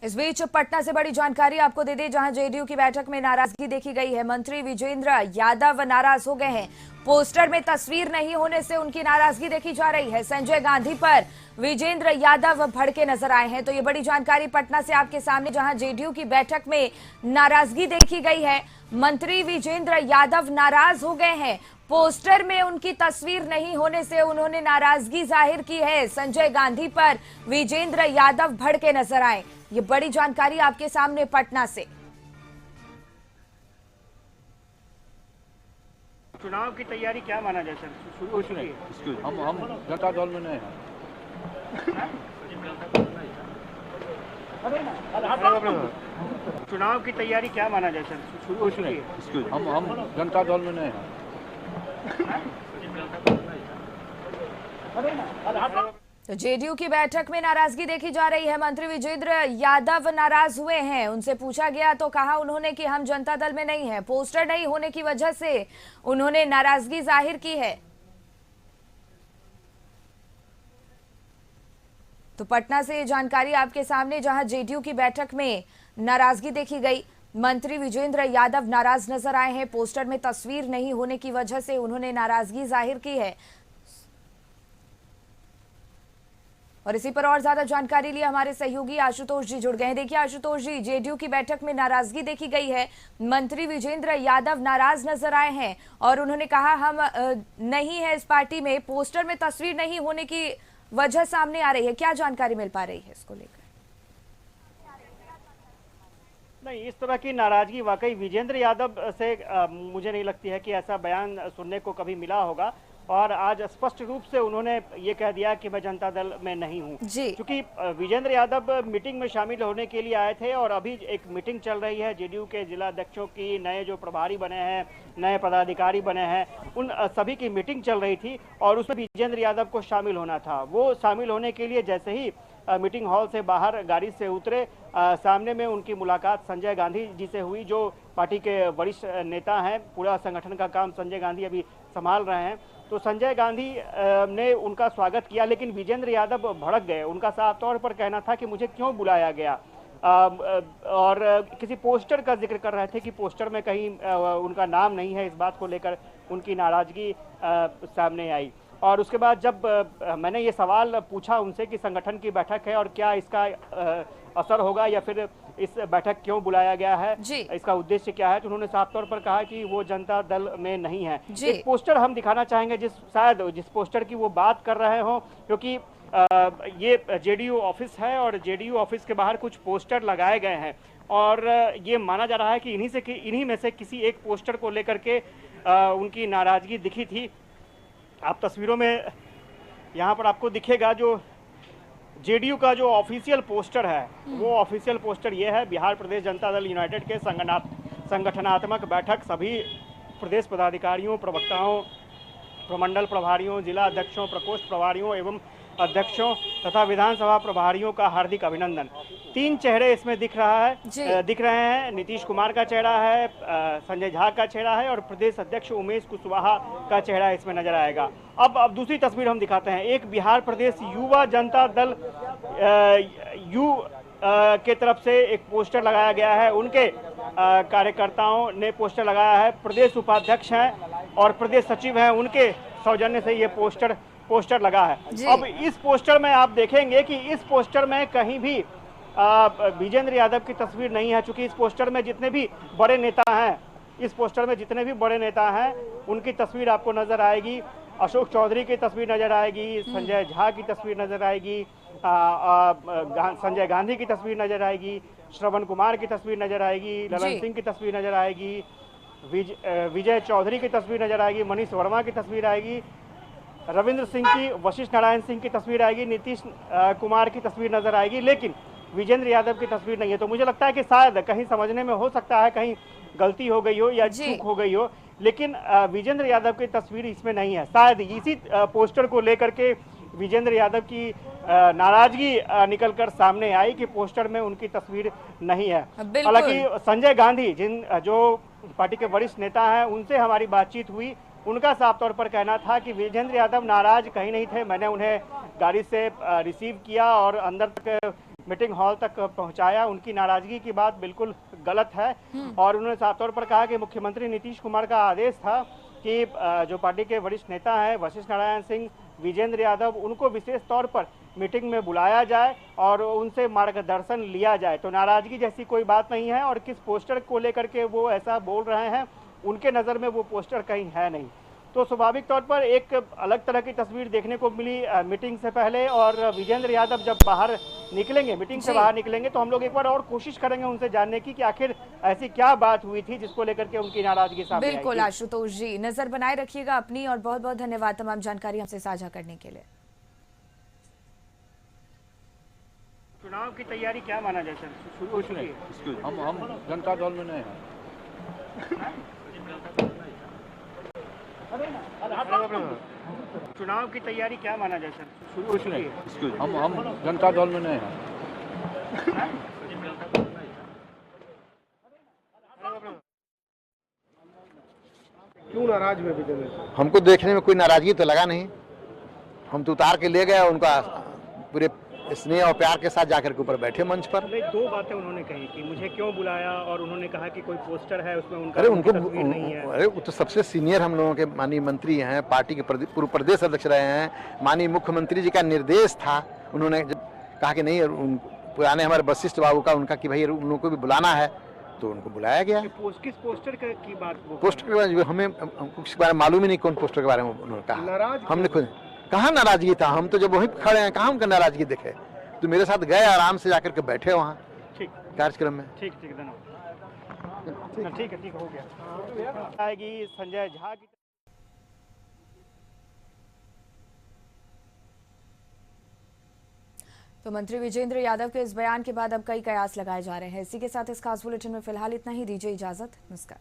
इस बीच पटना से बड़ी जानकारी आपको दे दें, जहां जेडीयू की बैठक में नाराजगी देखी गई है। मंत्री विजेंद्र यादव नाराज हो गए हैं। पोस्टर में तस्वीर नहीं होने से उनकी नाराजगी देखी जा रही है। संजय गांधी पर विजेंद्र यादव भड़के नजर आए हैं। तो ये बड़ी जानकारी पटना से आपके सामने, जहां जेडीयू की बैठक में नाराजगी देखी गई है। मंत्री विजेंद्र यादव नाराज हो गए हैं। पोस्टर में उनकी तस्वीर नहीं होने से उन्होंने नाराजगी जाहिर की है। संजय गांधी पर विजेंद्र यादव भड़के नजर आए। ये बड़ी जानकारी आपके सामने पटना से। चुनाव की तैयारी क्या माना जाए सर? कुछ नहीं, हम जनता दल में नहीं हैं। चुनाव की तैयारी क्या माना जाए सर? कुछ नहीं, हम जनता दल में नहीं हैं। तो जेडीयू की बैठक में नाराजगी देखी जा रही है। मंत्री विजेंद्र यादव नाराज हुए हैं। उनसे पूछा गया तो कहा उन्होंने कि हम जनता दल में नहीं हैं। पोस्टर नहीं होने की वजह से उन्होंने नाराजगी जाहिर की है। तो पटना से ये जानकारी आपके सामने, जहां जेडीयू की बैठक में नाराजगी देखी गई। मंत्री विजेंद्र यादव नाराज नजर आए हैं। पोस्टर में तस्वीर नहीं होने की वजह से उन्होंने नाराजगी जाहिर की है। और इसी पर और ज्यादा जानकारी लिए हमारे सहयोगी आशुतोष जी जुड़ गए हैं। देखिए आशुतोष जी, जेडीयू की बैठक में नाराजगी देखी गई है। मंत्री विजेंद्र यादव नाराज नजर आए हैं और उन्होंने कहा हम नहीं है इस पार्टी में। पोस्टर में तस्वीर नहीं होने की वजह सामने आ रही है। क्या जानकारी मिल पा रही है इसको लेकर? नहीं, इस तरह की नाराजगी वाकई विजेंद्र यादव से मुझे नहीं लगती है कि ऐसा बयान सुनने को कभी मिला होगा। और आज स्पष्ट रूप से उन्होंने ये कह दिया कि मैं जनता दल में नहीं हूं, क्योंकि विजेंद्र यादव मीटिंग में शामिल होने के लिए आए थे और अभी एक मीटिंग चल रही है जेडीयू के जिला अध्यक्षों की। नए जो प्रभारी बने हैं, नए पदाधिकारी बने हैं, उन सभी की मीटिंग चल रही थी और उसमें विजेंद्र यादव को शामिल होना था। वो शामिल होने के लिए जैसे ही मीटिंग हॉल से बाहर गाड़ी से उतरे, सामने में उनकी मुलाकात संजय गांधी जी से हुई, जो पार्टी के वरिष्ठ नेता हैं। पूरा संगठन का काम संजय गांधी अभी संभाल रहे हैं। तो संजय गांधी ने उनका स्वागत किया, लेकिन विजेंद्र यादव भड़क गए। उनका साफ तौर पर कहना था कि मुझे क्यों बुलाया गया, और किसी पोस्टर का जिक्र कर रहे थे कि पोस्टर में कहीं उनका नाम नहीं है। इस बात को लेकर उनकी नाराजगी सामने आई। और उसके बाद जब मैंने ये सवाल पूछा उनसे कि संगठन की बैठक है और क्या इसका असर होगा या फिर इस बैठक क्यों बुलाया गया है, इसका उद्देश्य क्या है, तो उन्होंने साफ तौर पर कहा कि वो जनता दल में नहीं है। एक पोस्टर हम दिखाना चाहेंगे जिस पोस्टर की वो बात कर रहे हो, क्योंकि ये जेडीयू ऑफिस है और जेडीयू ऑफिस के बाहर कुछ पोस्टर लगाए गए हैं और ये माना जा रहा है कि इन्हीं में से किसी एक पोस्टर को लेकर के उनकी नाराजगी दिखी थी। आप तस्वीरों में यहाँ पर आपको दिखेगा जो जेडीयू का जो ऑफिशियल पोस्टर है, वो ऑफिशियल पोस्टर ये है। बिहार प्रदेश जनता दल यूनाइटेड के संगठनात्मक बैठक सभी प्रदेश पदाधिकारियों, प्रवक्ताओं, प्रमंडल प्रभारियों, जिला अध्यक्षों, प्रकोष्ठ प्रभारियों एवं अध्यक्षों तथा विधानसभा प्रभारियों का हार्दिक अभिनंदन। 3 चेहरे इसमें दिख रहे हैं। नीतीश कुमार का चेहरा है, संजय झा का चेहरा है और प्रदेश अध्यक्ष उमेश कुशवाहा का चेहरा इसमें नजर आएगा। अब दूसरी तस्वीर हम दिखाते हैं। एक बिहार प्रदेश युवा जनता दल के तरफ से एक पोस्टर लगाया गया है। उनके कार्यकर्ताओं ने पोस्टर लगाया है। प्रदेश उपाध्यक्ष हैं और प्रदेश सचिव हैं, उनके सौजन्य से ये पोस्टर लगा है। अब इस पोस्टर में आप देखेंगे कि इस पोस्टर में कहीं भी विजेंद्र यादव की तस्वीर नहीं है, चूंकि इस पोस्टर में जितने भी बड़े नेता हैं उनकी तस्वीर आपको नजर आएगी। अशोक चौधरी की तस्वीर नजर आएगी, संजय झा की तस्वीर नजर आएगी, संजय गांधी की तस्वीर नजर आएगी, श्रवण कुमार की तस्वीर नजर आएगी, ललन सिंह की तस्वीर नजर आएगी, विजय चौधरी की तस्वीर नजर आएगी, मनीष वर्मा की तस्वीर आएगी, रविंद्र सिंह की, वशिष्ठ नारायण सिंह की तस्वीर आएगी, नीतीश कुमार की तस्वीर नजर आएगी, लेकिन विजेंद्र यादव की तस्वीर नहीं है। तो मुझे लगता है कि शायद कहीं समझने में हो सकता है कहीं गलती हो गई हो या चूक हो गई हो, लेकिन विजेंद्र यादव की तस्वीर इसमें नहीं है। शायद इसी पोस्टर को लेकर के विजेंद्र यादव की नाराजगी निकलकर सामने आई कि पोस्टर में उनकी तस्वीर नहीं है। हालांकि संजय गांधी जो पार्टी के वरिष्ठ नेता हैं, उनसे हमारी बातचीत हुई। उनका साफ तौर पर कहना था कि विजेंद्र यादव नाराज कहीं नहीं थे। मैंने उन्हें गाड़ी से रिसीव किया और अंदर तक मीटिंग हॉल तक पहुंचाया। उनकी नाराजगी की बात बिल्कुल गलत है और उन्होंने साफ तौर पर कहा कि मुख्यमंत्री नीतीश कुमार का आदेश था कि जो पार्टी के वरिष्ठ नेता हैं वशिष्ठ नारायण सिंह, विजेंद्र यादव, उनको विशेष तौर पर मीटिंग में बुलाया जाए और उनसे मार्गदर्शन लिया जाए। तो नाराजगी जैसी कोई बात नहीं है और किस पोस्टर को लेकर के वो ऐसा बोल रहे हैं, उनके नज़र में वो पोस्टर कहीं है नहीं। तो स्वाभाविक तौर पर एक अलग तरह की तस्वीर देखने को मिली मीटिंग से पहले। और विजेंद्र यादव जब बाहर निकलेंगे, मीटिंग से बाहर निकलेंगे, तो हम लोग एक बार और कोशिश करेंगे उनसे जानने की कि आखिर ऐसी क्या बात हुई थी जिसको लेकर के उनकी नाराजगी सामने आई। बिल्कुल आशुतोष जी, नजर बनाए रखिएगा अपनी और बहुत बहुत धन्यवाद तमाम जानकारी हमसे साझा करने के लिए। चुनाव की तैयारी क्या माना जाए सर? कुछ नहीं, हम जनता दल में नहीं हैं। चुनाव की तैयारी क्या माना जाए सर? कुछ नहीं, हम जनता दल में नहीं हैं। क्यों नाराज हुए विजेंद्र? हमको देखने में कोई नाराजगी तो लगा नहीं। हम तो उतार के ले गए, उनका पूरे स्नेह और प्यार के साथ जाकर के ऊपर बैठे मंच पर। नहीं, दो बातें उन्होंने कही कि मुझे क्यों बुलाया और उन्होंने कहा कि कोई पोस्टर है उसमें उनका अरे उनको तस्वीर नहीं है। अरे वो तो सबसे सीनियर हम लोगों के माननीय मंत्री हैं, पार्टी के पूर्व प्रदेश अध्यक्ष रहे हैं। माननीय मुख्यमंत्री जी का निर्देश था, उन्होंने जब कहा कि नहीं पुराने हमारे वशिष्ठ बाबू का उनका कि भाई उन लोगों को भी बुलाना है, तो उनको बुलाया गया। किस पोस्टर की बात? पोस्टर के बारे में हमें किसी बारे में मालूम ही नहीं कौन पोस्टर के बारे में उन्होंने कहा। हमने खुद कहाँ नाराजगी था, हम तो जब वहीं खड़े हैं कहाँ हमका नाराजगी दिखे। तो मेरे साथ गए, आराम से जाकर के बैठे वहाँ कार्यक्रम में। ठीक धन्यवाद। ठीक हो गया। आएगी संजय झा की। तो मंत्री विजेंद्र यादव के इस बयान के बाद अब कई कयास लगाए जा रहे हैं। इसी के साथ इस खास बुलेटिन में फिलहाल इतना ही। दीजिए इजाजत, नमस्कार।